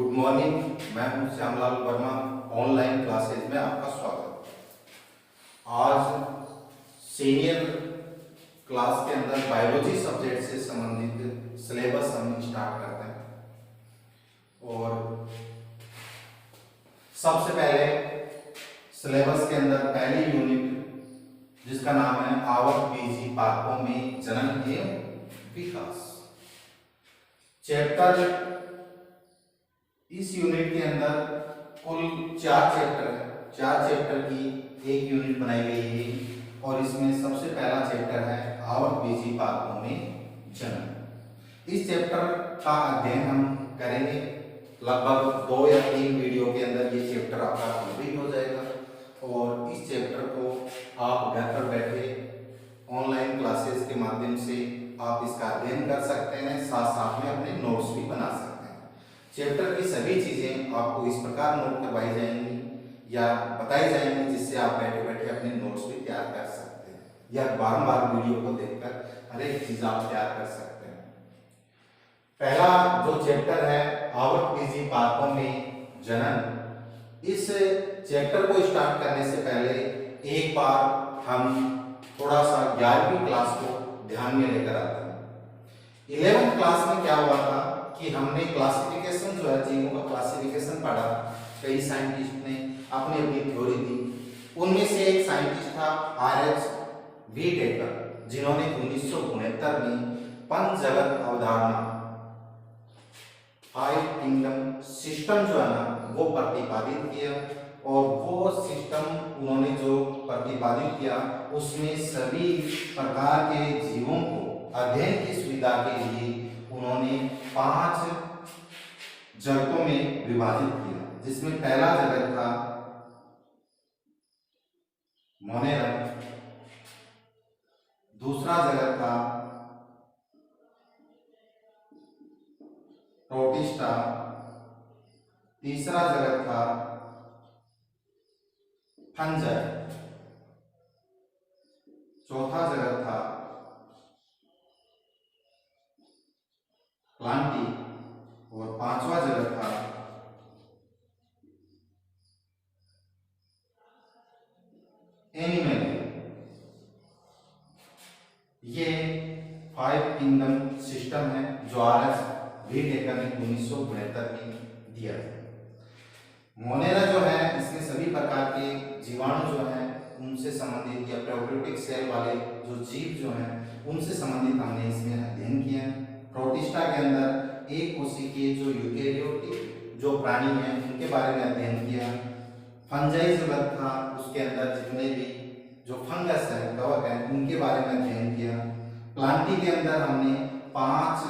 Good morning. मैं हूं Shyamlal Verma. Online classes में आपका स्वागत। आज सीनियर क्लास के अंदर बायोलॉजी सब्जेक्ट से संबंधित सिलेबस हम स्टार्ट करते हैं। और सबसे पहले सिलेबस के अंदर पहली यूनिट जिसका नाम है आवक बीजी पादपों में जनन एवं विकास चैप्टर। इस यूनिट के अंदर कुल 4 चैप्टर है। 4 चैप्टर की एक यूनिट बनाई गई है और इसमें सबसे पहला चैप्टर है आवक बीजी पादपों में जनन। इस चैप्टर का अध्ययन हम करेंगे लगभग 2 या 3 वीडियो के अंदर। ये चैप्टर आपका कंप्लीट हो जाएगा और इस चैप्टर को आप घर पर बैठे ऑनलाइन क्लासेस के माध्यम से आप इसका अध्ययन कर सकते हैं, साथ साथ में अपने नोट्स भी बना सकते हैं। चैप्टर की सभी चीजें आपको इस प्रकार नोट करवाई जाएंगी या बताई जाएंगी जिससे आप बैठे बैठे अपने नोट्स भी तैयार कर सकते हैं या बार-बार वीडियो को देखकर हर एक चीज आप तैयार कर सकते हैं। पहला जो चैप्टर है आवक बीजी पादपों में जनन, इस चैप्टर को स्टार्ट करने से पहले एक बार हम थोड़ा सा 11वीं क्लास को ध्यान में लेकर आते हैं। 11th क्लास में क्या हुआ था कि हमने क्लासिफिकेशन जो है जीवों का क्लासिफिकेशन पढ़ा। कई साइंटिस्ट ने अपनी अपनी थ्योरी दी। उनमें से एक साइंटिस्ट था आर.एच. व्हीटेकर, जिन्होंने 1969 में पंचजगत अवधारणा 5 किंगडम सिस्टम जो है ना वो प्रतिपादित किया। और वो सिस्टम उन्होंने जो प्रतिपादित किया उसमें सभी प्रकार के जीवों को अध्ययन की सुविधा के लिए उन्होंने 5 जगतों में विभाजित किया, जिसमें पहला जगत था मोनेरम, दूसरा जगत था प्रोटिस्टा, तीसरा जगत था फंजाई, चौथा जगत था प्लांटी और 5वां जगत था एनिमल। ये 5 किंगडम सिस्टम है जो आर.एच. व्हीटेकर ने 1969 में दिया था। मोनेरा जो है इसमें सभी प्रकार के जीवाणु जो हैं उनसे संबंधित या प्रोकैरियोटिक सेल वाले जो जीव जो हैं उनसे संबंधित हमने इसमें अध्ययन किया। प्रोटिस्टा के अंदर एक कोशिकीय जो यूकेरियोटिक जो प्राणी हैं उनके बारे में अध्ययन किया। फंजाई जगत था उसके अंदर जितने भी जो फंगस है कवक है उनके बारे में अध्ययन किया। प्लांटी के अंदर हमने 5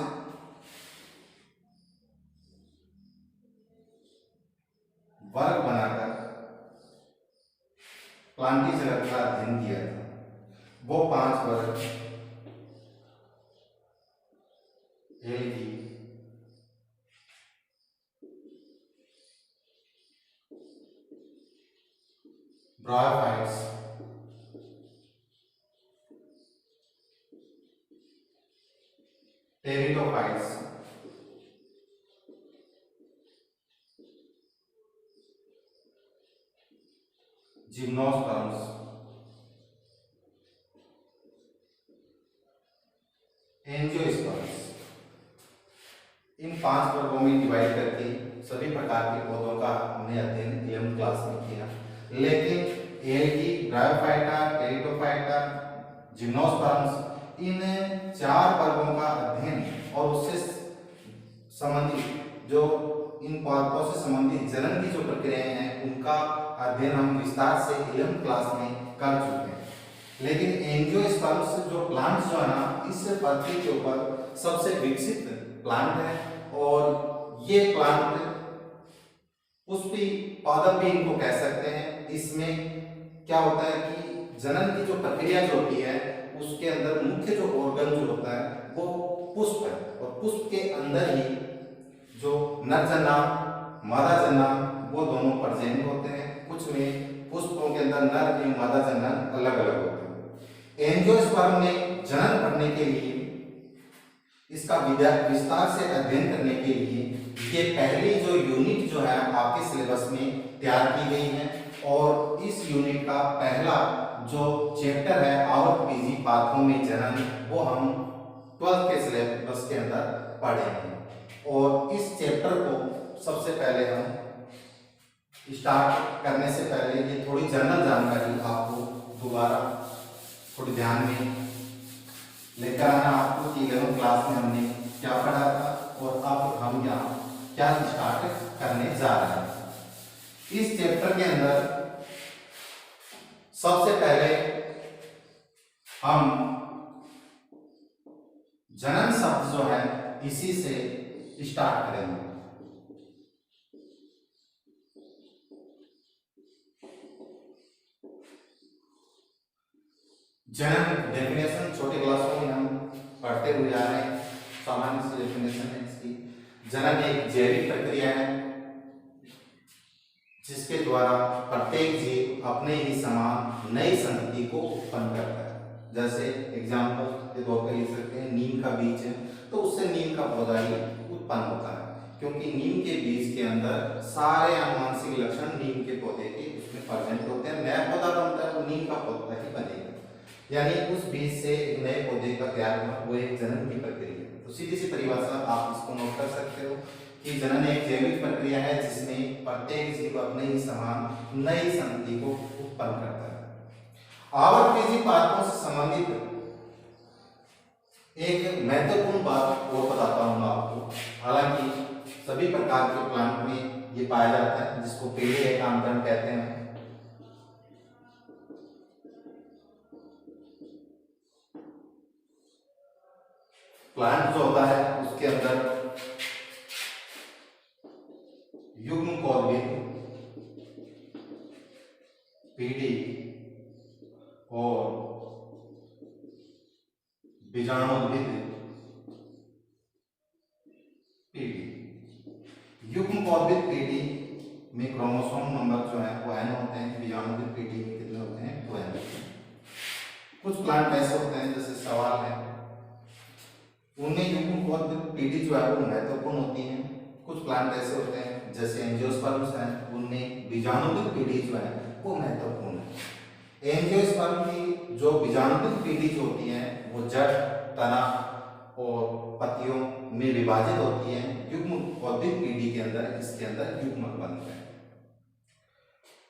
वर्ग बनाकर प्लांटी जगत का अध्ययन किया था। वो 5 वर्ग algae, bryophytes, pteridophytes, gymnosperms, angiosperms, इन 5 वर्गों में डिवाइड करके सभी प्रकार के पौधों का हमने अध्ययन 11th क्लास में किया। लेकिन एल्गी, ब्रायोफाइटा, टेरिडोफाइटा, जिम्नोस्पर्म्स इन 4 वर्गों का अध्ययन और उससे संबंधित जो इन पादपों से संबंधित जनन की जो प्रक्रियाएं हैं उनका अध्ययन हम विस्तार से 11th क्लास में कर चुके हैं। लेकिन एंजियोस्पर्म्स जो प्लांट्स जो है ना इस पृथ्वी के ऊपर सबसे विकसित प्लांट है और ये प्लांट पुष्पी पादप भी इनको कह सकते हैं। इसमें क्या होता है कि जनन की जो प्रक्रिया जो होती है उसके अंदर मुख्य जो ऑर्गन जो होता है वो पुष्प है और पुष्प के अंदर ही जो नर जना मादा जना वो दोनों प्रजेंट होते हैं। कुछ में पुष्पों के अंदर नर एवं मादा जनन अलग अलग होते हैं। एंजियोस्पर्म में जनन करने के लिए इसका विस्तार से अध्ययन करने के लिए ये पहली जो यूनिट जो है आपके सिलेबस में तैयार की गई है और इस यूनिट का पहला जो चैप्टर है आवर्त बीजी पाथों में जनन वो हम 12th के सिलेबस के अंदर पढ़ेंगे। और इस चैप्टर को सबसे पहले हम स्टार्ट करने से पहले ये थोड़ी जनरल जानकारी आपको दोबारा थोड़ी ध्यान में लेकर आना आपको कि 11th क्लास में हमने क्या पढ़ा था और अब हम यहाँ क्या स्टार्ट करने जा रहे हैं। इस चैप्टर के अंदर सबसे पहले हम जनन शब्द जो है इसी से स्टार्ट करेंगे। जनन डेफिनेशन छोटे क्लासों में हम पढ़ते हुए जा रहे हैं। सामान्य सी डेफिनेशन है इसकी। जनन एक जैविक प्रक्रिया है जिसके द्वारा प्रत्येक जीव अपने ही समान नई संतति को उत्पन्न करता है। जैसे एग्जाम्पल के तौर पर लिख सकते हैं नीम का बीज है तो उससे नीम का पौधा ही उत्पन्न होता है, क्योंकि नीम के बीज के अंदर सारे आनुवंशिक लक्षण नीम के पौधे के उसमें प्रेजेंट होते हैं। नया पौधा बनता है तो नीम का पौधा ही बनेगा, यानी उस बीज से एक नए पौधे का तैयार होना वो एक जनन की प्रक्रिया है। तो सीधी सी परिभाषा आप इसको नोट कर सकते हो कि जनन एक जैविक प्रक्रिया है जिसमें प्रत्येक जीव अपने ही समान नई संतति को उत्पन्न करता है। आवर्त बीजी पाथों से संबंधित एक महत्वपूर्ण बात और बताता हूँ आपको। हालांकि सभी प्रकार के प्लांट में ये पाया जाता है जिसको पेड़ एकांतरण कहते हैं। प्लांट जो होता है उसके अंदर युग्मकोद्भिद, पीढ़ी और बीजाणुद्भिद पीढ़ी। युग्मकोद्भिद पीढ़ी में क्रोमोसोम नंबर जो है वो n होते हैं। बीजाणुद्भिद पीढ़ी में कितने होते हैं? 2n होते हैं। कुछ प्लांट ऐसे होते हैं जैसे सवाल है, उनमें युग्मकोद्भिद पीढ़ी जो है वो महत्वपूर्ण होती है। कुछ प्लांट ऐसे होते हैं जैसे एंजियोस्पर्म्स हैं, उनमें बीजाणुद्भिद पीढ़ी जो है वो महत्वपूर्ण है। एंजियोस्पर्म की जो बीजाणुद्भिद पीढ़ी जो होती है वो जड़, तना और पत्तियों में विभाजित होती है। युग्मकोद्भिद पीढ़ी के अंदर इसके अंदर युग्मक बनते हैं।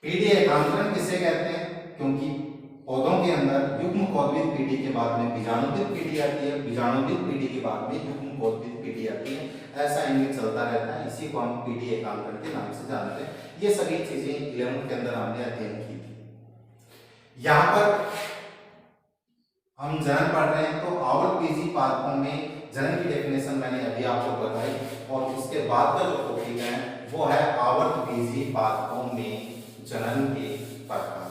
पीढ़ी एकांतरण किसे कहते हैं? क्योंकि पौधों के अंदर युग्मकोद्भिद पीढ़ी के बाद में बीजाणुद्भिद पीढ़ी आती है, बीजाणुद्भिद पीढ़ी के बाद में युग्मकोद्भिद पीढ़ी आती है। ऐसा इनमें चलता रहता है, इसी को हम पीढ़ी एकांतरण के नाम से जानते हैं। ये सभी चीजें 11th के अंदर हमने अध्ययन की थी। यहाँ पर हम जनन पढ़ रहे हैं तो आवर्त बीजी पाथों में जनन की डेफिनेशन मैंने अभी आपको बताई और इसके बाद का जो टॉपिक है वो है आवर्त बीजी पाथों में जनन के प्रकार।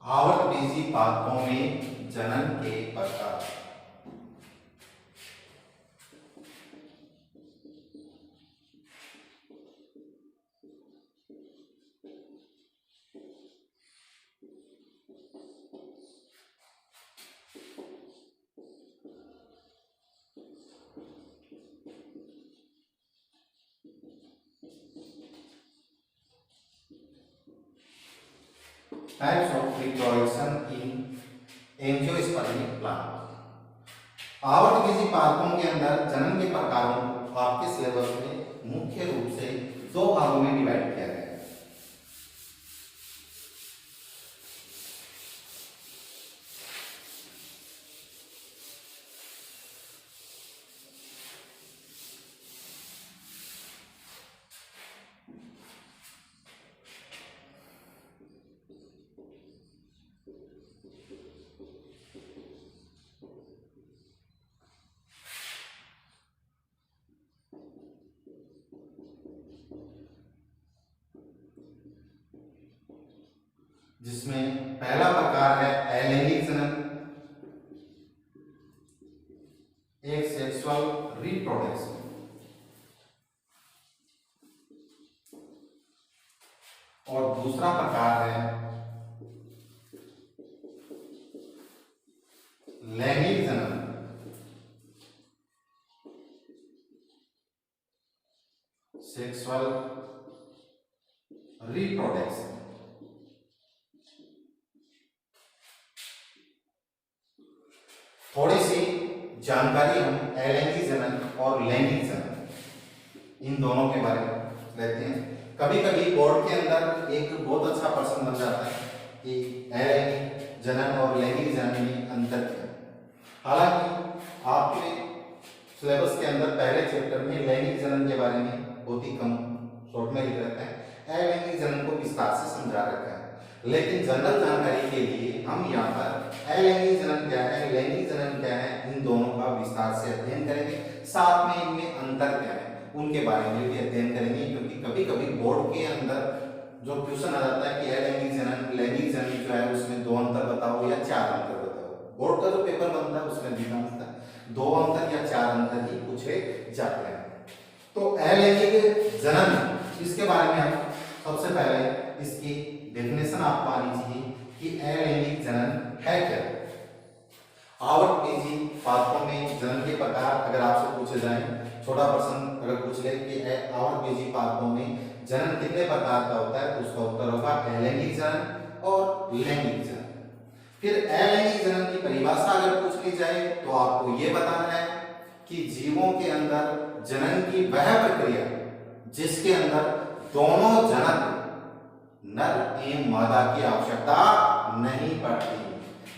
आवर्त बीजी पाथों में जनन के प्रकार। Types of reproduction in angiospermic plant. आवर्त बीजी पाथों के अंदर जनन के प्रकारों को आपके सिलेबस में मुख्य रूप से 2 भागों में डिवाइड किया गया है। जिसमें पहला प्रकार है अलैंगिक जनन, एक सेक्सुअल रिप्रोडक्शन। Sexual reproduction. थोड़ी सी जानकारी हम अलैंगिक जनन और लैंगिक जनन इन दोनों के बारे में लेते हैं। कभी कभी बोर्ड के अंदर एक बहुत अच्छा प्रश्न बन जाता है कि अलैंगिक जनन और लैंगिक जनन में अंतर क्या है। हालांकि आपके सिलेबस के अंदर पहले चैप्टर में लैंगिक जनन के बारे में बहुत ही कम शॉर्ट में लिख रखा है, अलैंगिक जनन को विस्तार से समझा रखा है। लेकिन जनरल जानकारी के लिए हम यहाँ पर अलैंगिक जनन क्या है, लैंगिक जनन क्या है, इन दोनों का विस्तार से अध्ययन करेंगे। साथ में इनमें अंतर क्या है उनके बारे में भी अध्ययन करेंगे, क्योंकि कभी कभी बोर्ड के अंदर जो क्वेश्चन आ जाता है कि अलैंगिक जनन लैंगिक जनन जो है उसमें 2 अंतर बताओ या 4 अंतर बताओ। बोर्ड का जो पेपर बनता है उसमें अधिकांशतः 2 अंतर या 4 अंतर ही पूछे जाते हैं। तो अलैंगिक जनन इसके बारे में हम सबसे पहले इसकी डेफिनेशन आपको आनी चाहिए कि अलैंगिक जनन है क्या। आवट बीजी पादपों में जनन के प्रकार अगर आपसे पूछे जाए, छोटा प्रश्न अगर पूछ ले कि आवट बीजी पादपों में जनन कितने प्रकार का होता है, तो उसका उत्तर होगा अलैंगिक जनन और लैंगिक जनन। फिर अलैंगिक जनन की परिभाषा अगर पूछ ली जाए तो आपको ये बताना है कि जीवों के अंदर जनन की वह प्रक्रिया जिसके अंदर दोनों जनक नर एवं मादा की आवश्यकता नहीं पड़ती।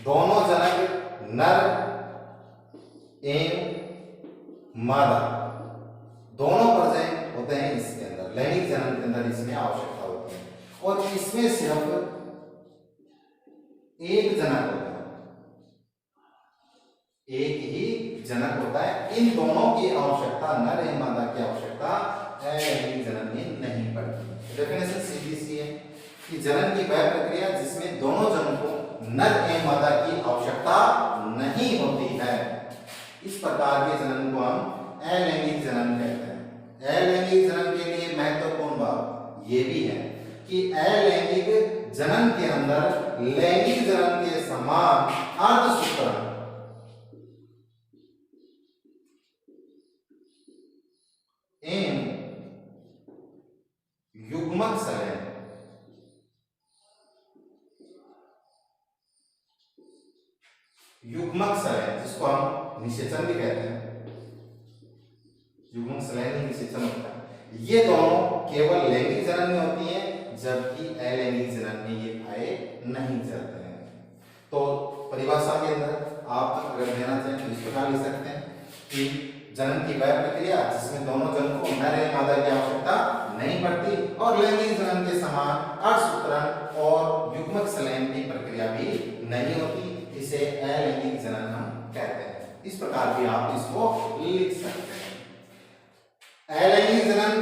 दोनों जनक नर एवं मादा दोनों प्रजनन होते हैं इसके अंदर, लैंगिक जनन के अंदर इसमें आवश्यकता होती है। और इसमें सिर्फ एक जनक होता है, एक ही जनक होता है। इन दोनों की आवश्यकता, नर एवं मादा की आवश्यकता अलैंगिक जनन में नहीं पड़ती। डेफिनेशन सीधी सी है कि जनन की वह प्रक्रिया जिसमें दोनों जनकों नर एवं मादा की आवश्यकता नहीं होती है, इस प्रकार के जनन को हम अलैंगिक जनन कहते हैं। अलैंगिक जनन के लिए महत्वपूर्ण बात ये भी है कि अलैंगिक जनन के अंदर लैंगिक जनन के समान अर्धसूत्रण एवं युग्मक सलयन जिसको हम निषेचन भी कहते हैं, युग्मक सलयन ही निषेचन होता है, ये दोनों केवल लैंगिक जनन में होती हैं, जबकि अलैंगिक जनन में ये पाए नहीं जाते हैं। तो परिभाषा के अंदर आप अगर देना चाहें तो इस प्रकार लिख सकते हैं कि जनन की वह प्रक्रिया जिसमें दोनों जनकों नर एवं मादा की आवश्यकता नहीं पड़ती और लैंगिक जनन के समान अर्धसूत्रण और युग्मक सलयन की प्रक्रिया भी नहीं होती, इसे अलैंगिक जनन हम कहते हैं। इस प्रकार भी आप इसको लिख सकते हैं। अलैंगिक जनन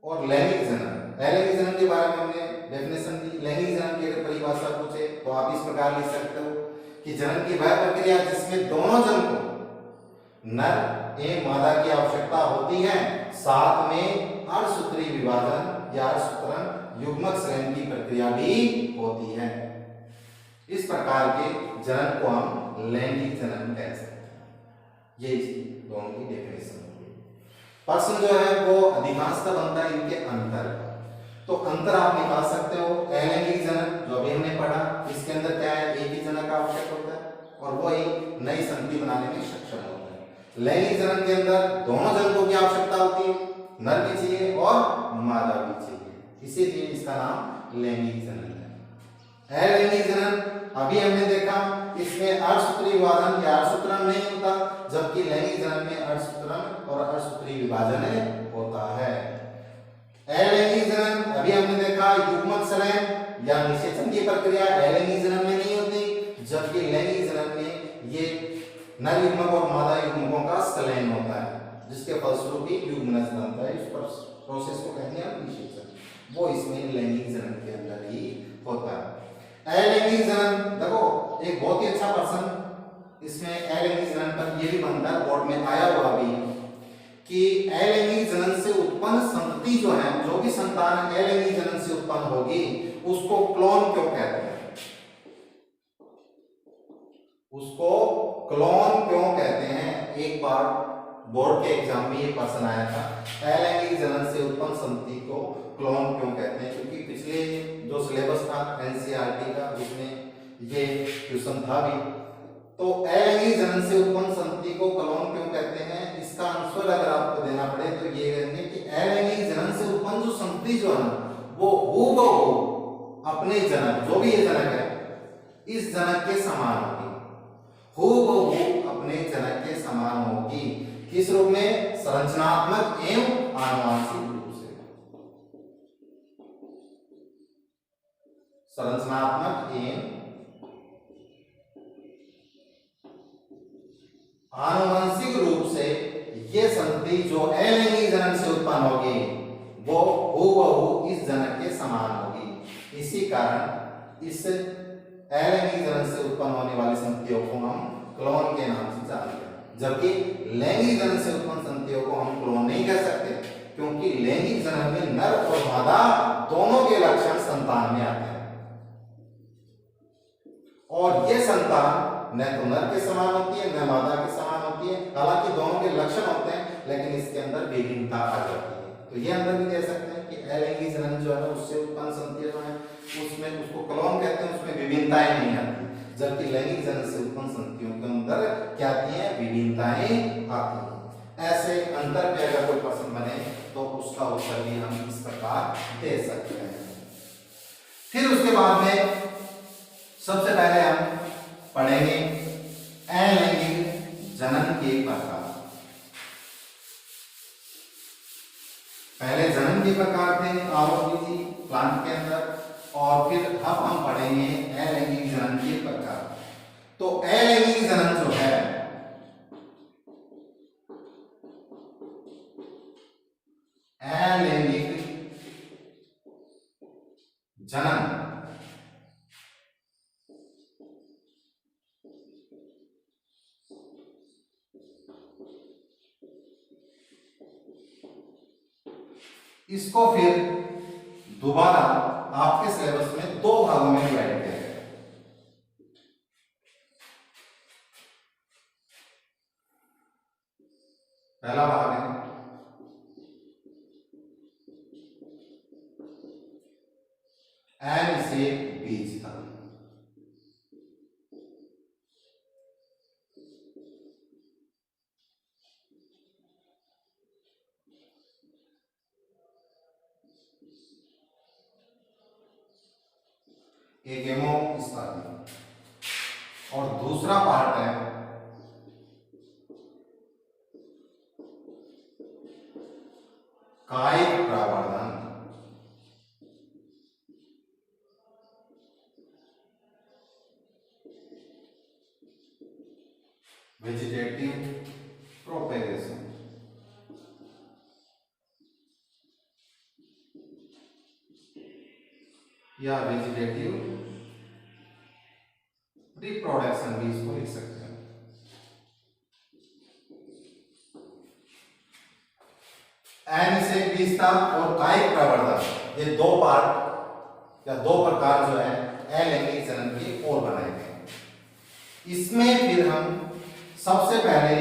और लैंगिक जनन, अलैंगिक जनन के बारे में हमने डेफिनेशन दी। लैंगिक जनन की अगर परिभाषा पूछे तो आप इस प्रकार लिख सकते हो कि जनन की वह प्रक्रिया जिसमें दोनों जनकों नर एवं मादा की आवश्यकता होती है, साथ में अर्धसूत्री विभाजन या अर्धसूत्रण युग्मक सलयन की प्रक्रिया भी होती है। इस प्रकार के जनन को हम लैंगिक जनन कह सकते हैं। ये दोनों की डेफिनेशन होगी। प्रश्न जो है वो अधिकांशतः बनता है इनके अंतर का। तो अंतर आप निकाल सकते हो। अलैंगिक जनन जो अभी हमने पढ़ा, इसके अंदर क्या है, एक ही जनक आवश्यक होता है और वो एक नई संतति बनाने में सक्षम होता है। लैंगिक जनन के अंदर दोनों जनकों की आवश्यकता होती है, नर भी चाहिए और मादा भी चाहिए, इसीलिए इसका नाम लैंगिक जनन है। अलैंगिक जनन अभी हमने देखा इसमें अर्धसूत्री विभाजन या अर्धसूत्रण नहीं होता, जबकि लैंगिक जनन में अर्धसूत्रण और अर्धसूत्री विभाजन होता है। अलैंगिक जनन अभी हमने देखा युग्मक सलयन या निषेचन की प्रक्रिया अलैंगिक जनन में नहीं होती, जबकि लैंगिक जनन में ये नर युग्मक और मादा युग्मकों का सलयन होता है, जिसके फलस्वरूप ही युग्मनज बनता है। इस प्रोसेस को कहते हैं निषेचन, वो इसमें लैंगिक जनन के अंदर ही होता है। अलैंगिक जनन देखो एक बहुत ही अच्छा प्रश्न इसमें अलैंगिक जनन पर ये भी बनता है, बोर्ड में आया हुआ भी कि अलैंगिक जनन से उत्पन्न संतति जो है, जो भी संतान अलैंगिक जनन से उत्पन्न होगी उसको क्लोन क्यों कहते हैं, उसको क्लोन क्यों कहते हैं। एक बार बोर्ड के एग्जाम में ये क्वेश्चन आया था, अलैंगिक जनन से उत्पन्न संतति को क्लोन क्यों कहते हैं? क्योंकि पिछले जो सिलेबस था एनसीईआरटी का उसमें ये क्वेश्चन था भी। तो अलैंगिक जनन से उत्पन्न संतति को क्लोन क्यों कहते हैं, इसका आंसर अगर आपको देना पड़े तो ये कहेंगे कि अलैंगिक जनन से उत्पन्न जो संतति जो है ना वो हूबहू अपने जनक, जो भी ये जनक है, इस जनक के समान होगी, हूबहू अपने जनक के समान होगी। किस रूप में? संरचनात्मक एवं आनुवंशिक रूप से। संरचनात्मक एवं आनुवंशिक रूप से ये संतति जो अलैंगिक जनन से उत्पन्न होगी वो हूबहू इस जनक के समान होगी। इसी कारण इस अलैंगिक जनन से उत्पन्न होने वाली संततियों को हम क्लोन के नाम से जानते हैं, जबकि लैंगिक जनन से उत्पन्न संततियों को हम क्लोन नहीं कह सकते, क्योंकि लैंगिक जनन में नर और मादा दोनों के लक्षण संतान में आते हैं और ये संतान न तो नर के समान होती है न मादा के समान होती है। हालांकि दोनों के लक्षण होते हैं लेकिन इसके अंदर विभिन्नता आ जाती है। तो ये अंदर भी कह सकते हैं कि अलैंगिक जनन जो है उससे उत्पन्न संततियां जो है उसमें उसको क्लोन कहते हैं, उसमें विभिन्नताएं नहीं आती, जबकि लैंगिक जनन से उत्पन्न संततियों के अंदर क्या आती हैं? विभिन्नताएं आती हैं। ऐसे अंतर पे अगर कोई प्रश्न बने तो उसका उत्तर भी हम इस प्रकार दे सकते हैं। फिर उसके बाद में सबसे पहले हम पढ़ेंगे अलैंगिक जनन के प्रकार। पहले जनन के प्रकार थे आवृत्ति प्लांट के अंदर, और फिर अब हम पढ़ेंगे अलैंगिक जनन के प्रकार। तो अलैंगिक जनन जो है अलैंगिक जनन इसको फिर दोबारा आपके सिलेबस में दो भागों में डिवाइड किया गया। पहला भाग है अनिषेक बीजता। एक हेमोस्टासिस, और दूसरा पार्ट है कायिक प्रवर्धन। Vegetative propagation. या वेजिटेटिव रिप्रोडक्शन भी इसको लिख सकते हैं। अनिषेक बीजता और कायिक प्रवर्धन, ये दो पार्ट या दो प्रकार जो है अलैंगिक जनन के और बनाए गए। इसमें फिर हम सबसे पहले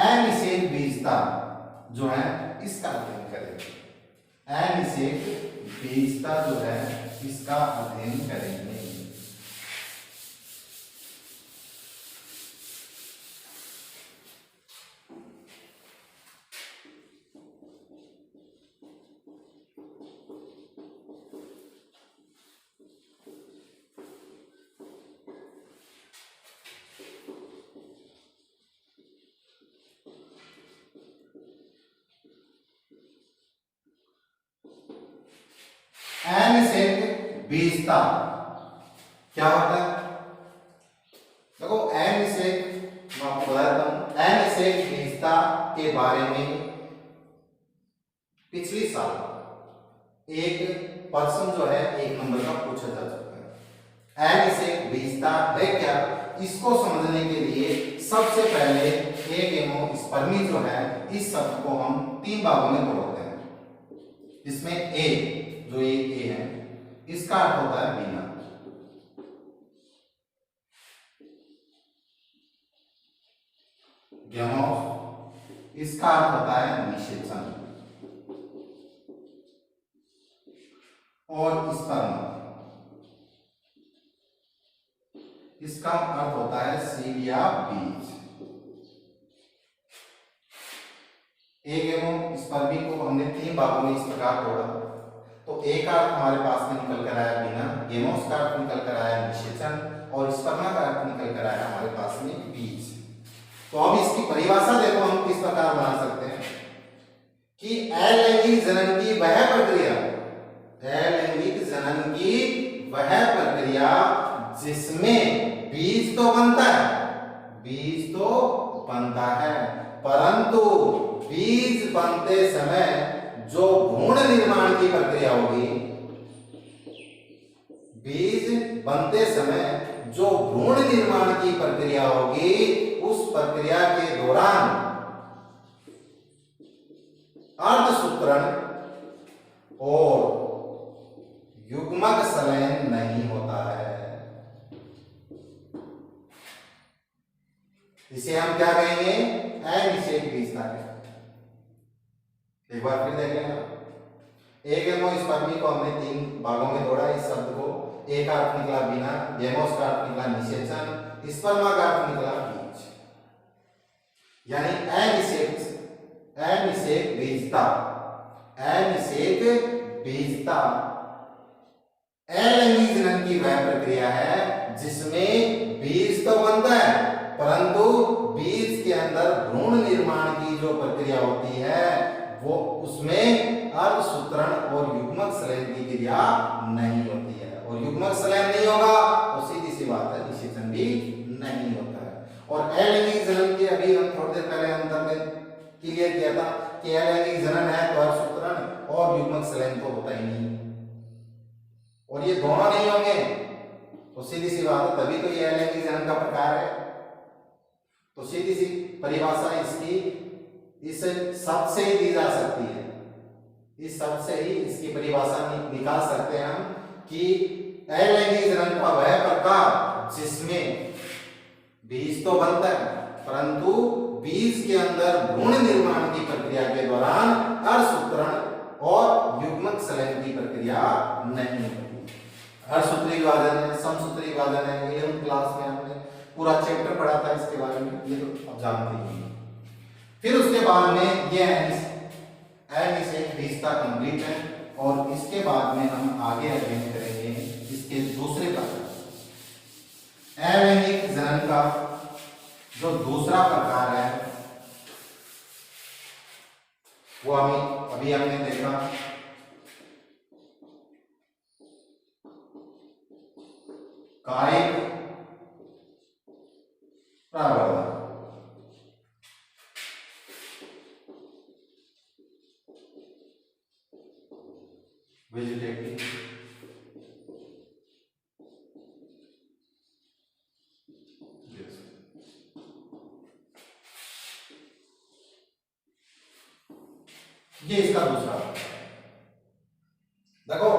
अनिषेक बीजता जो है इसका अध्ययन करेंगे। अनिषेक बीजता जो है इसका अध्ययन करेंगे। अनिषेक बीजता क्या होता है? देखो अनिषेक मैं आपको बताता हूं, अनिषेक बीजता के बारे में पिछली साल एक प्रश्न जो है 1 नंबर का पूछा जा चुका है। अनिषेक बीजता है क्या, इसको समझने के लिए सबसे पहले एक हेमोस्पर्मी जो है इस शब्द को हम 3 भागों में तोड़ते हैं। इसमें ए जो ये ए है इसका अर्थ होता है बिना, गेमोस इसका अर्थ होता है निषेचन। और स्पर्म, इसका अर्थ होता है सीड या बीज। एक एवं स्पर्मी को हमने 3 भागों में इस प्रकार तोड़ा, तो एक अर्थ हमारे पास में निकल कर आया बिना, गेमोस का अर्थ निकल कर आया निषेचन, और स्पर्मा का अर्थ निकल कर आया हमारे पास में बीज। तो अब इसकी परिभाषा देखो हम किस प्रकार बना सकते हैं कि अलैंगिक जनन की वह प्रक्रिया, अलैंगिक जनन की वह प्रक्रिया जिसमें बीज तो बनता है, बीज तो बनता है, परंतु बीज बनते समय जो भ्रूण निर्माण की प्रक्रिया होगी, बीज बनते समय जो भ्रूण निर्माण की प्रक्रिया होगी, उस प्रक्रिया के दौरान अर्धसूत्रण और युग्मक संलयन नहीं होता है। इसे हम क्या कहेंगे? अनिषेक बीजता है। एक बार फिर देख लेना, एक एमोस्पर्मी को हमने 3 भागों में तोड़ा। इस शब्द को एक का अर्थ निकला बिना, गेमोस का अर्थ निकला निषेचन, स्पर्मा का अर्थ निकला बीज, यानी अनिषेक बीजता, अनिषेक बीजता अलैंगिक जनन की वह प्रक्रिया है जिसमें बीज तो बनता है, परंतु बीज के अंदर भ्रूण निर्माण की जो प्रक्रिया होती है वो उसमें अर्धसूत्रण और युग्मक संलयन की क्रिया नहीं होती है। और युग्मक संलयन नहीं होगा तो सीधी सी बात है निषेचन भी नहीं होता है। और अलैंगिक जनन के अभी हम थोड़ी देर पहले अंतर में क्लियर किया था कि अलैंगिक जनन है तो अर्धसूत्रण और युग्मक संलयन तो होता ही नहीं, और ये दोनों नहीं होंगे तो सीधी सी बात है तभी तो ये अलैंगिक जनन का प्रकार है। तो सीधी सी परिभाषा इसकी इस शब्द से ही दी जा सकती है, इस शब्द से ही इसकी परिभाषा निकाल सकते हैं हम कि अलैंगिक जनन का वह प्रकार जिसमें बीज तो बनता है परंतु बीज के अंदर भ्रूण निर्माण की प्रक्रिया के दौरान अर्धसूत्रण और युग्मक संलयन की प्रक्रिया नहीं होती। अर्धसूत्री विभाजन है, समसूत्री विभाजन है, 11वीं क्लास में हमने पूरा चैप्टर पढ़ा था इसके बारे में, ये तो अब जानते ही हैं। फिर उसके बाद में ये अनिषेक बीजता कंप्लीट है, और इसके बाद में हम आगे अध्ययन करेंगे इसके दूसरे प्रकार, अलैंगिक जनन का जो दूसरा प्रकार है वो अभी हमने देखा कायिक प्रवर्धन। वेजिटेटिव ये इसका दूसरा। देखो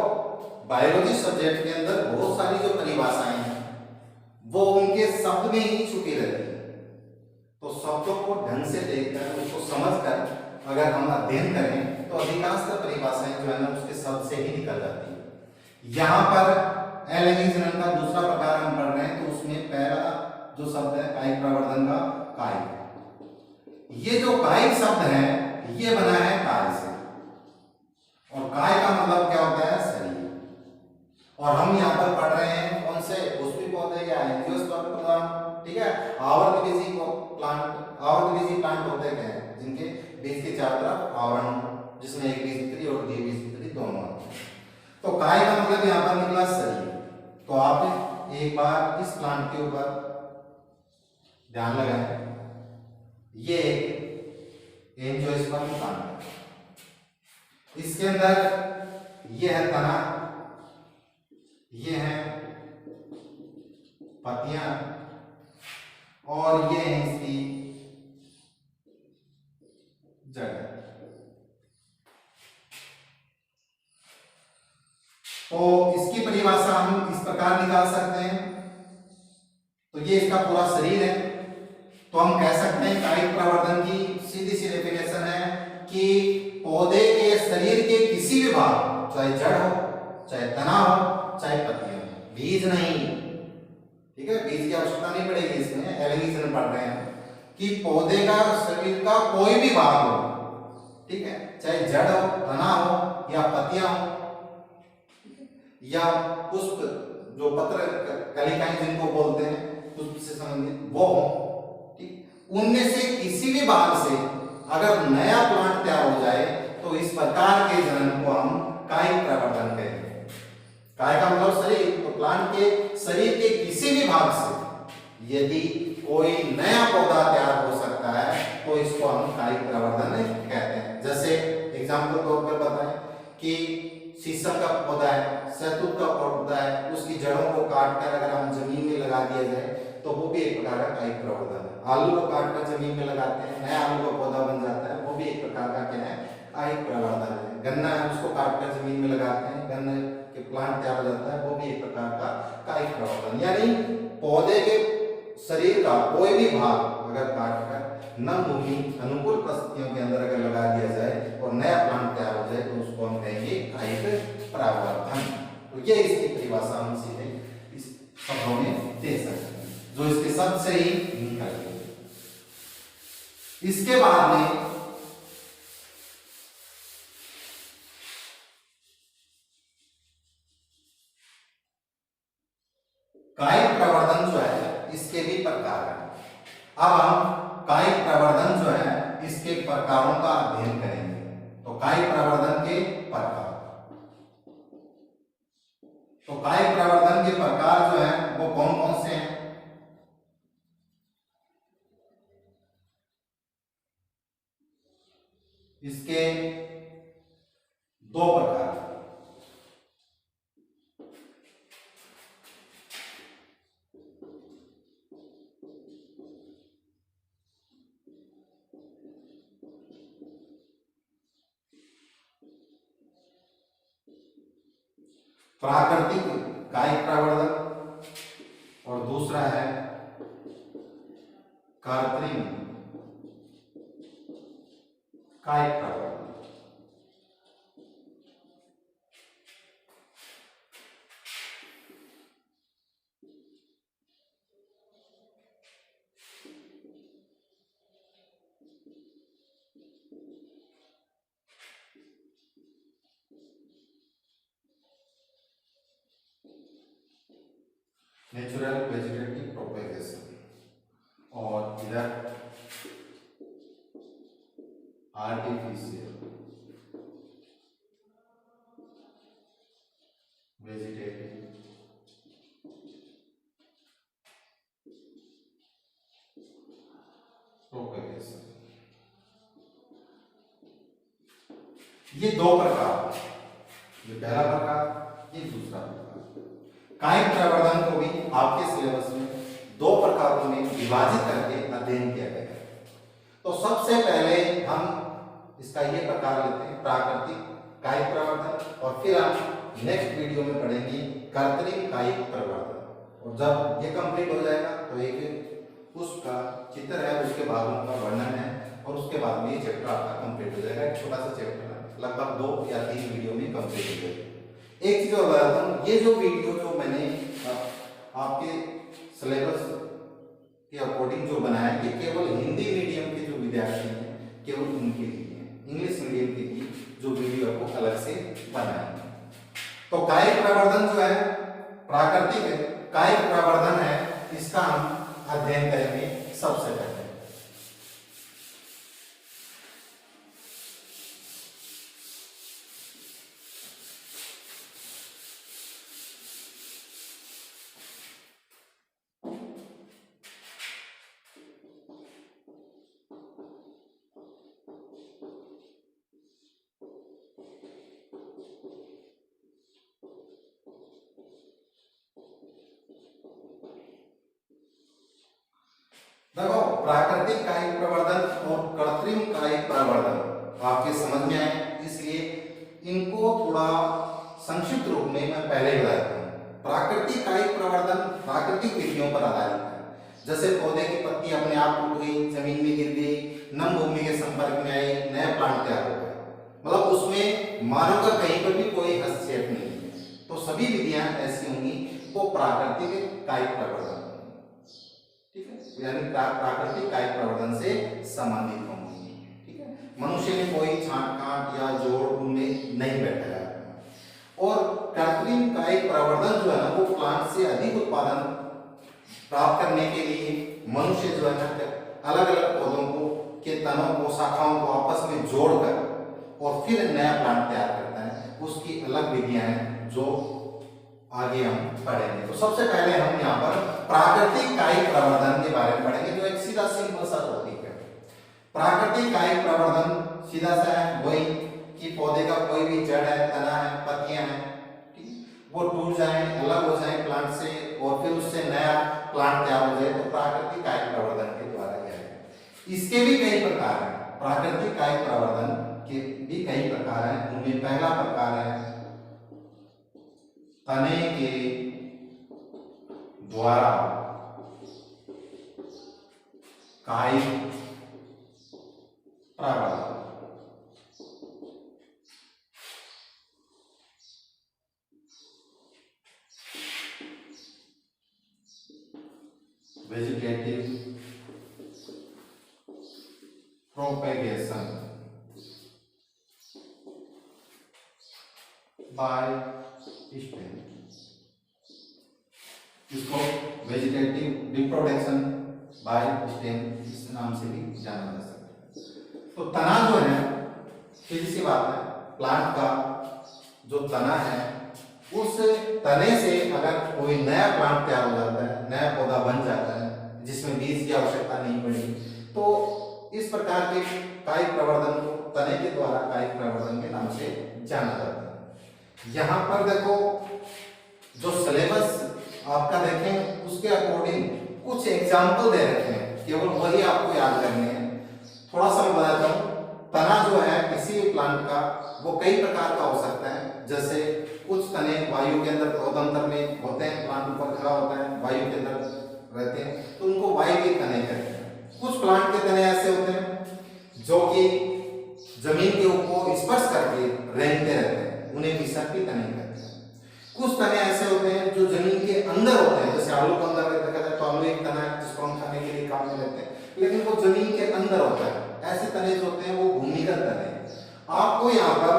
बायोलॉजी सब्जेक्ट के अंदर बहुत सारी जो परिभाषाएं हैं वो उनके शब्द में ही छुपी रहती है, तो शब्दों को ढंग से देखकर उसको समझकर अगर हम अध्ययन करें तो अधिकांश परिभाषाएं जो है ना उसके शब्द से ही निकल जाती है। यहाँ पर अलैंगिक जनन का दूसरा प्रकार हम पढ़ रहे हैं तो उसमें पहला जो शब्द है कायिक प्रवर्धन का कायिक। ये जो कायिक शब्द है ये बना है काय से, और काय का मतलब क्या होता है? शरीर। और हम यहाँ पर पढ़ रहे हैं कौन से? पुष्पी पौधे या एंजियोस्पर्म प्लांट, ठीक है, आवर्तबीजी प्लांट। आवर्तबीजी प्लांट होते हैं जिनके बीज के चारों तरफ आवरण जिसमें एक बीजपत्री और द्विबीजपत्री दोनों होते हैं। तो काय का मतलब यहाँ पर निकला शरीर। तो आप एक बार इस प्लांट के ऊपर ध्यान लगाएं, ये एंजियोस्पर्म प्लांट, इसके अंदर ये है तना, ये है पत्तियां, और ये है इसकी जड़। तो इसकी परिभाषा हम इस प्रकार निकाल सकते हैं। तो ये इसका पूरा शरीर है, तो हम कह सकते हैं कायिक प्रवर्धन की सीधी सी कि पौधे के शरीर के किसी भी भाग, चाहे जड़ हो, चाहे तना हो, चाहे पत्तियां हो, बीज नहीं, ठीक है, बीज की आवश्यकता नहीं पड़ेगी इसमें, एलिगेशन पढ़ रहे हैं कि पौधे का शरीर का कोई भी भाग हो, ठीक है, चाहे जड़ हो, तना हो या पत्तियां हो या पुष्प, जो पत्र कलिकाएं जिनको बोलते हैं, पुष्प से संबंधित वो हो, ठीक, उनमें से किसी भी भाग से अगर नया प्लांट तैयार हो जाए तो इस प्रकार के जनन को हम कायिक प्रवर्धन कहेंगे। काय का मतलब शरीर, तो प्लांट के शरीर के किसी भी भाग से यदि कोई नया पौधा तैयार हो सकता है तो इसको हम कायिक प्रवर्धन कहते हैं। जैसे एग्जांपल तौर पर बताएं कि शीशम का पौधा है, शहतूत का पौधा है, उसकी जड़ों को काटकर अगर हम जमीन में लगा दिया जाए तो वो भी एक प्रकार का कायिक प्रवर्धन है। आलू को काटकर जमीन में लगाते हैं, नया आलू का पौधा बन जाता है, वो भी एक प्रकार का क्या है, कायिक प्रवर्धन है। गन्ना है, उसको काटकर जमीन में लगाते हैं, गन्ने के प्लांट तैयार हो जाता है, वो भी एक प्रकार का कायिक प्रवर्धन। यानी पौधे के शरीर का कोई भी भाग अगर काटकर नम भूमि अनुकूल परिस्थितियों के अंदर अगर लगा दिया जाए और नया प्लांट तैयार हो जाए तो उसको हम कहेंगे कायिक प्रवर्धन। तो ये इसकी परिभाषा हम सीधे इस शब्दों में दे सकते हैं जो इसके शब्द से ही निकलते हैं। इसके बाद में कायिक प्रवर्धन जो है इसके भी प्रकार हैं। अब हम कायिक प्रवर्धन जो है इसके प्रकारों का अध्ययन करेंगे। तो कायिक प्रवर्धन के प्रकार, तो कायिक प्रवर्धन के प्रकार जो है वो कौन कौन से हैं? इसके दो प्रकार, प्राकृतिक कायिक प्रवर्धन और दूसरा है कृत्रिम कायिक प्रवर्धन। नेचुरल वेजिटेटिव प्रोपेगेशन और इधर आर्टिफिशियल वेजिटेटिव प्रोपेगेशन। ये दो प्रकार, ये पहला प्रकार, ये दूसरा प्रकार। कायिक प्रवर्धन को भी आपके सिलेबस में दो प्रकारों में विभाजित करके अध्ययन किया गया है। तो सबसे पहले हम इसका ये प्रकार लेते हैं प्राकृतिक कायिक प्रवर्धन और फिर हम नेक्स्ट वीडियो में पढ़ेंगे कृत्रिम कायिक प्रवर्धन। और जब ये कंप्लीट हो जाएगा तो एक उसका चित्र है, उसके भागों का वर्णन है और उसके बाद में ये चैप्टर आपका कंप्लीट हो जाएगा। एक छोटा सा चैप्टर है, लगभग 2 या 3 वीडियो में कंप्लीट हो जाएगा। एक चीज और बताता हूँ, ये जो वीडियो जो मैंने आपके सिलेबस के अकॉर्डिंग जो बनाया है, ये केवल हिंदी मीडियम के जो विद्यार्थी हैं केवल उनके लिए है। इंग्लिश मीडियम के लिए जो वीडियो को अलग से बनाया है। तो कायिक प्रवर्धन जो है प्राकृतिक कायिक प्रवर्धन है, इसका हम अध्ययन करेंगे सबसे पहले। देखो, प्राकृतिक कायिक प्रवर्धन और कृत्रिम कायिक प्रवर्धन आपके समझ में आए, इसलिए इनको थोड़ा संक्षिप्त रूप में मैं पहले बताता हूँ। प्राकृतिक कायिक प्रवर्धन प्राकृतिक विधियों पर आधारित है। जैसे पौधे की पत्ती अपने आप टूट गई, जमीन में गिर गई, नम भूमि के संपर्क में आई, नया प्लांट तैयार सभी विधियां ऐसी होंगी वो प्राकृतिक कायिक प्रवर्धन, ठीक है, यानी प्राकृतिक कायिक प्रवर्धन से संबंधित होंगी, ठीक है। मनुष्य में कोई छांट काट या जोड़ उनमें नहीं बैठेगा। और कृत्रिम कायिक प्रवर्धन जो है ना वो प्लांट से अधिक उत्पादन प्राप्त करने के लिए मनुष्य जो है ना अलग अलग पौधों को के तनों को शाखाओं को आपस में जोड़कर और फिर नया प्लांट तैयार करता है। उसकी अलग विधियां हैं जो आगे हम पढ़ेंगे। तो सबसे पहले हम यहाँ पर प्राकृतिक कायिक प्रवर्धन के बारे में पढ़ेंगे, जो एक सीधा सिंपल सा टॉपिक है। प्राकृतिक कायिक प्रवर्धन सीधा सा है वही कि पौधे का कोई भी जड़ है, तना है, पत्तियां हैं, ठीक, वो टूट जाए, अलग हो जाए प्लांट से और फिर उससे नया प्लांट तैयार हो जाए, तो प्राकृतिक कायिक प्रवर्धन के द्वारा किया है। इसके भी कई प्रकार हैं, प्राकृतिक कायिक प्रवर्धन के भी कई प्रकार हैं। उनमें पहला प्रकार है तने के द्वारा कायिक प्रवर्धन। वेजिटेटिव प्रोपेगेशन बाय स्टेम, इसको वेजिटेटिव रिप्रोडक्शन बाय स्टेम इस नाम से भी जाना जा सकता है। तो तना जो है सीधी सी बात है, प्लांट का जो तना है उस तने से अगर कोई नया प्लांट तैयार हो जाता है, नया पौधा बन जाता है जिसमें बीज की आवश्यकता नहीं पड़ेगी, तो इस प्रकार के कायिक प्रवर्धन को तने के द्वारा कायिक प्रवर्धन के नाम से जाना जाता है। यहाँ पर देखो जो सिलेबस आपका देखें उसके अकॉर्डिंग कुछ एग्जाम्पल दे रखे हैं, केवल वही आपको याद करने हैं। थोड़ा सा मैं बताता हूँ। तना जो है किसी भी प्लांट का वो कई प्रकार का हो सकता है, जैसे कुछ तने वायु के अंदर प्रोदंतर में होते हैं, प्लांट ऊपर खड़ा होता है, वायु के अंदर रहते हैं, तो उनको वायवीय तने कहते हैं। कुछ प्लांट के तने ऐसे होते हैं जो कि जमीन के ऊपर स्पर्श करके रेंगते रहते हैं, उन्हें विसर्पी तने कहते हैं। कुछ तने ऐसे होते हैं जो जमीन के अंदर होते हैं, जैसे आलू के अंदर देखा जाए तो आलू एक तना है जिसको हम खाने के लिए काम में लेते हैं, लेकिन वो जमीन के अंदर होता है। ऐसे तने जो होते हैं वो भूमिगत तने हैं। आपको यहाँ पर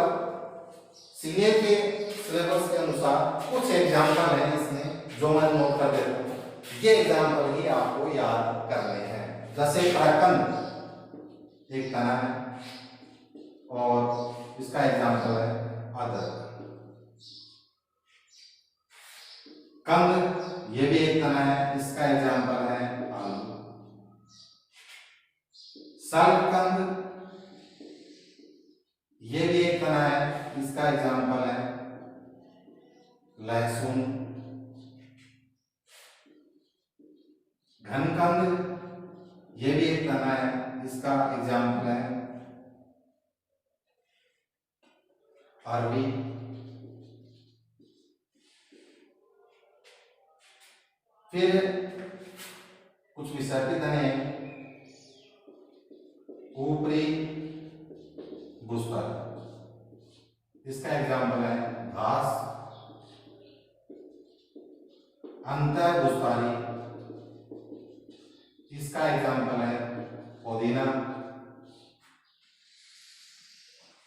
सीनियर के सिलेबस के अनुसार कुछ एग्जाम्पल हैं इसमें जो मैं नोट कर देता हूँ, ये एग्जाम्पल ही आपको याद करने हैं। जैसे प्रकंद एक तना है और इसका एग्जाम्पल है अदरक। कंद ये भी एक तना है, इसका एग्जाम्पल है आलू। सलकंद ये भी एक तना है, इसका एग्जाम्पल है लहसुन। घनकंद ये भी एक तना है, इसका एग्जाम्पल है अरबी। फिर कुछ विसर्पित तने हैं, ऊपरी बुस्तर, इसका एग्जाम्पल है घास। अंतर बुस्तारी, इसका एग्जाम्पल है पुदीना।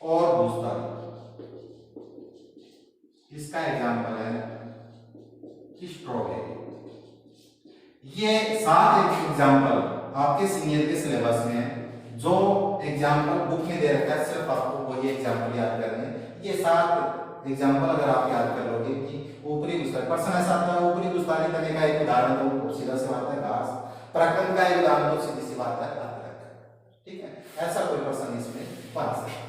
और बुस्तारी, इसका एग्जाम्पल है स्ट्रॉबेरी। ये 7 एग्जाम्पल आपके सीनियर के सिलेबस में है। जो एग्जाम्पल बुक में दे रखा है सिर्फ आपको वही एग्जाम्पल याद करने हैं। ये 7 एग्जाम्पल अगर आप याद कर लोगे कि ऊपरी बुस्तारी, प्रश्न ऐसा आता है ऊपरी बुस्तारी तने का एक उदाहरण दो, सीधा सी बात है घास। प्रकंद का एक उदाहरण दो, सीधी सी बात है अदरक। ठीक है, ऐसा कोई प्रश्न इसमें बन सकता है।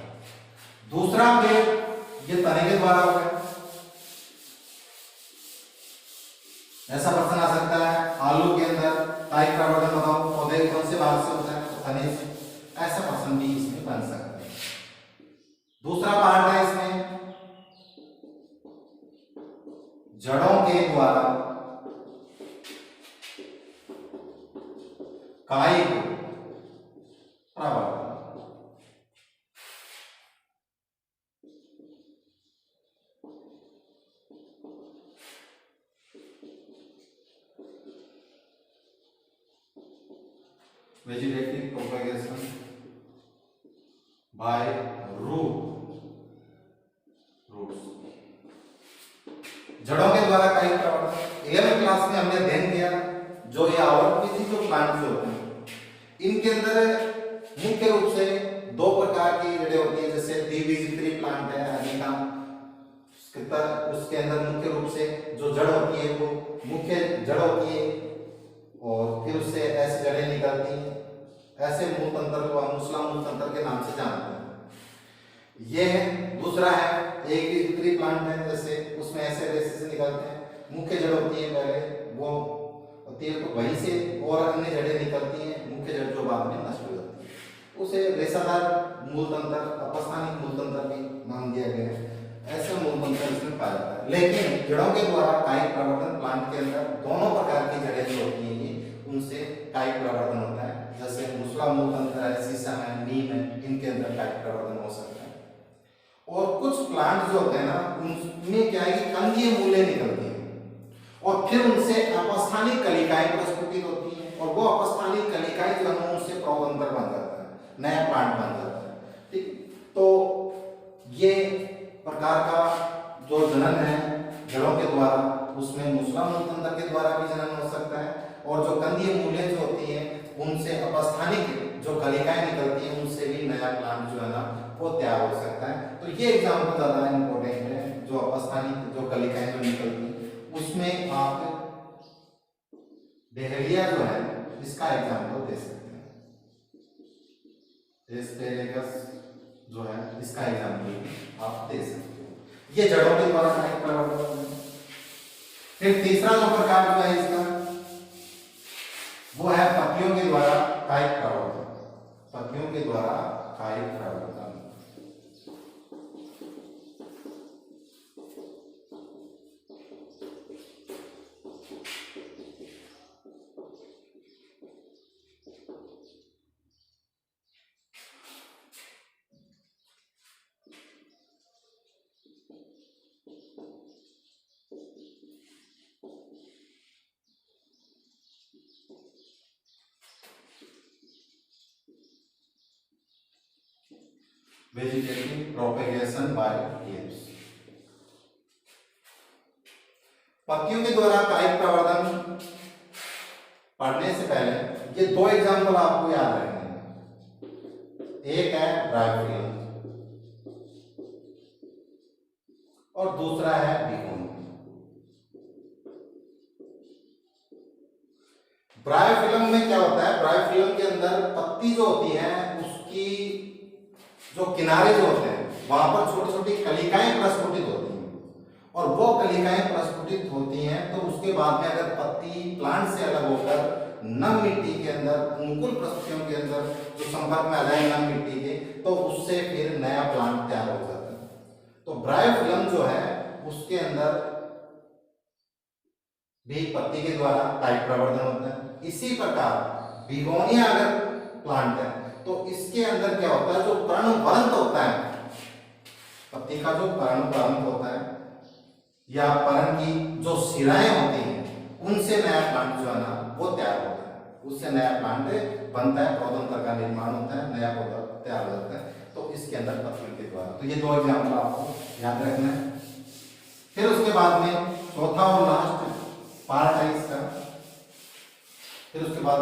दूसरा फिर ये तने के द्वारा होगा, ऐसा प्रश्न आ सकता है आलू के अंदर कायिक प्रवर्धन बताओ, पौधे कौन से भाग से होता है, तो तने से। ऐसा प्रश्न भी इसमें बन सकता है। दूसरा पार्ट है इसमें जड़ों के द्वारा कायिक प्रवर्धन। वेजिटेटिव प्रोपेगेशन बाय रूट्स, जड़ों के द्वारा कायिक प्रवर्धन। 11वीं क्लास में हमने अध्ययन किया जो ये आवृत्ति जो प्लांट्स होते हैं इनके अंदर मुख्य रूप से दो प्रकार की जड़ें होती है, जैसे द्विबीजपत्री प्लांट है अधिकांश, उसके अंदर मुख्य रूप से जो जड़ होती है वो मुख्य जड़ होती है और फिर उससे ऐसी जड़ें निकलती हैं, ऐसे मूल तंत्र को हम मूसला मूल तंत्र के नाम से जानते हैं। ये है। दूसरा है एक द्विबीजपत्री प्लांट है, जैसे उसमें ऐसे रेसे से निकलते हैं, मुख्य जड़ होती है पहले वो होती है तो वहीं से और अन्य जड़ें निकलती हैं, मुख्य जड़ जो बाद में नष्ट हो जाती है उसे रेसादार मूल तंत्र, अपस्थानिक मूल तंत्र भी नाम दिया गया है। ऐसे मूल तंत्र इसमें पाया जाता है। लेकिन जड़ों के द्वारा कायिक प्रवर्धन प्लांट के अंदर दोनों प्रकार की जड़ें जो होती हैं उनसे कायिक प्रवर्धन होता है, जैसे मूसला मूल तंत्र है, सीसम है, नीम है, इनके अंदर कायिक प्रवर्धन हो सकता है। और कुछ प्लांट जो होते हैं ना उनमें क्या है कि कंदीय मूलें निकलती हैं और फिर उनसे अपस्थानिक कलिकाएं प्रस्फुटित होती हैं और वो अपस्थानिक कलिकाएं जो है उनसे प्रौधंत्र बन जाता है, नया प्लांट बन जाता है। ठीक, तो ये प्रकार का जो जनन है जड़ों के द्वारा उसमें मूसला मूल तंत्र के द्वारा भी जनन हो सकता है और जो कंदीय मूलें जो होती हैं उनसे अपस्थानिक जो कलिकाएं निकलती हैं उनसे भी नया प्लांट जो है ना वो तैयार हो सकता है। तो ये एग्जाम्पल ज्यादा इंपॉर्टेंट है, जो अपस्थानिक जो कलिकाएं जो निकलती हैं उसमें आप डेहलिया जो है इसका एग्जाम्पल दे सकते हैं, एस्पेरेगस जो है इसका एग्जाम्पल आप दे सकते हो। ये जड़ों के द्वारा कायिक प्रवर्धन है। फिर तीसरा जो प्रकार जो है इसका वो है पत्तियों के द्वारा कायिक प्रवर्धन, पत्तियों के द्वारा कायिक प्रवर्धन। वेजिटेटिव प्रोपेगेशन बाय लीव्स, पत्तियों के द्वारा कायिक प्रवर्धन पढ़ने से पहले ये दो एग्जाम्पल आपको याद रखने हैं। एक है ब्रायोफिलम और दूसरा है बिगोनिया। ब्रायोफिलम में क्या होता है, ब्रायोफिलम के अंदर पत्ती जो होती है उसकी जो किनारे जो होते हैं वहां पर छोटी छोटी कलिकाएं प्रस्फुटित होती हैं और वो कलिकाएं प्रस्फुटित होती हैं तो उसके बाद में अगर पत्ती प्लांट से अलग होकर नम मिट्टी के अंदर अनुकूल परिस्थितियों के अंदर जो संपर्क में आ जाए नम मिट्टी के तो उससे फिर नया प्लांट तैयार हो जाता है। तो ब्रायोफिलम जो है उसके अंदर भी पत्ती के द्वारा कायिक प्रवर्धन होता है। इसी प्रकार बिगोनिया अगर प्लांट है तो इसके अंदर क्या होता है, जो पर्णवंत होता है, पत्ती का जो पर्णवंत होता है या पर्ण की जो शिराएं होती हैं उनसे नया प्लांट जो है ना वो तैयार होता है, उससे नया प्लांट बनता है, प्रौधोत्तर का निर्माण होता है, नया पौधा तैयार हो जाता है। तो इसके अंदर पत्तियों के द्वारा, तो ये दो एग्जाम्पल आपको याद रखना है। फिर उसके बाद में चौथा और लास्ट पार्ट है इसका, फिर उसके बाद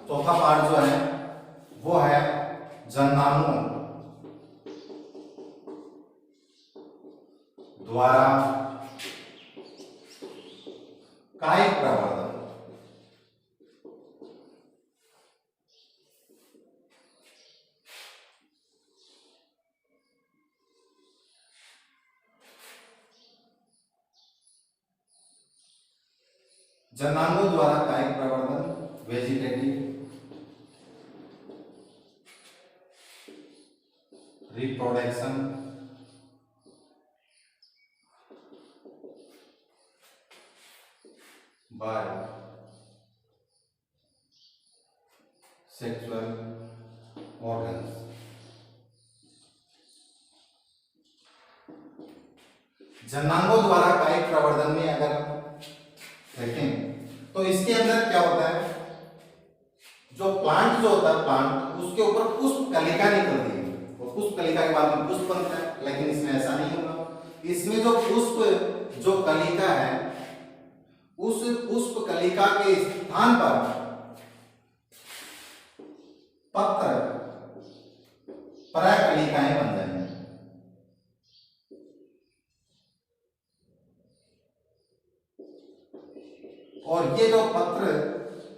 चौथा पार्ट जो है वो है जननांगों द्वारा कायिक प्रवर्धन। जननांगों द्वारा कायिक प्रवर्धन, vegetative reproduction by sexual organs. जननांगों द्वारा कायिक प्रवर्धन में अगर देखें तो इसके अंदर क्या होता है, जो प्लांट जो होता है प्लांट उसके ऊपर पुष्प कलिका निकलती है और पुष्प कलिका के बाद में पुष्प बनता है, लेकिन इसमें ऐसा नहीं होगा। इसमें जो पुष्प जो कलिका है उस पुष्प कलिका के स्थान पर पत्र परागकलिकाएं बन जाएंगी। और ये जो पत्र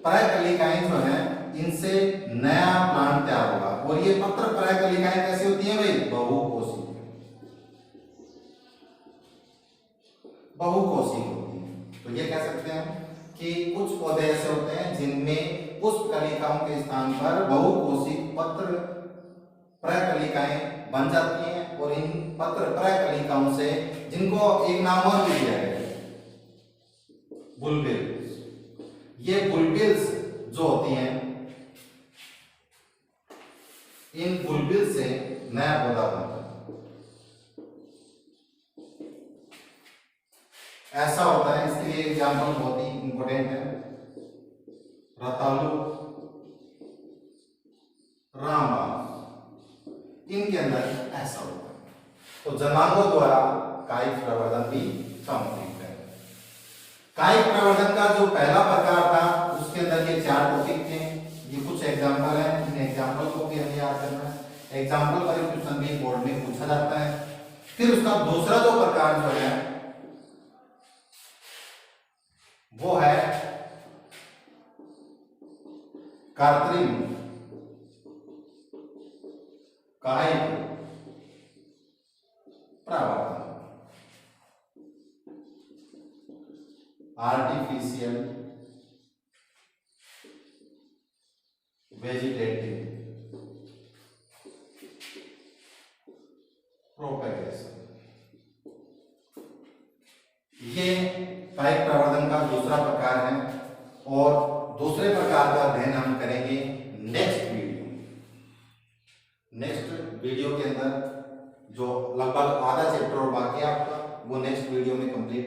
परागकलिकाएं जो है इनसे नया प्लांट तैयार होगा। और ये पत्र परागकलिकाएं कैसी होती हैं भाई? बहुकोषी, बहुकोषी होती हैं। तो ये कह सकते हैं कि कुछ पौधे ऐसे होते हैं जिनमें पुष्प कलिकाओं के स्थान पर बहुकोषी पत्र परागकलिकाएं बन जाती हैं। और इन पत्र परागकलिकाओं से, जिनको एक नाम और भी दिया गया है बुलबिल, ये बुलबिल्स जो होती हैं इन बुलबिल से नया पौधा बनता है। ऐसा होता है, इसके लिए एग्जाम्पल बहुत ही इंपॉर्टेंट है, रतालू, रामबाण, इनके अंदर ऐसा होता है। तो जनांगों द्वारा कायिक प्रवर्धन भी संभव है। कायिक प्रवर्धन का जो पहला प्रकार था उसके अंदर ये 4 टॉपिक थे। ये कुछ एग्जाम्पल हैं, इन एग्जाम्पल को भी हमें याद करना है। एग्जाम्पल पर क्वेश्चन भी बोर्ड में पूछा जाता है। फिर उसका दूसरा जो प्रकार जो है वो है कृत्रिम कायिक प्रवर्धन, आर्टिफिशियल वेजिटेटिव प्रोपेगेशन। ये कायिक प्रवर्धन का दूसरा प्रकार है। और दूसरे प्रकार का अध्ययन हम करेंगे नेक्स्ट वीडियो के अंदर, जो लगभग आधा चैप्टर और बाकी आपका, वो नेक्स्ट वीडियो में कंप्लीट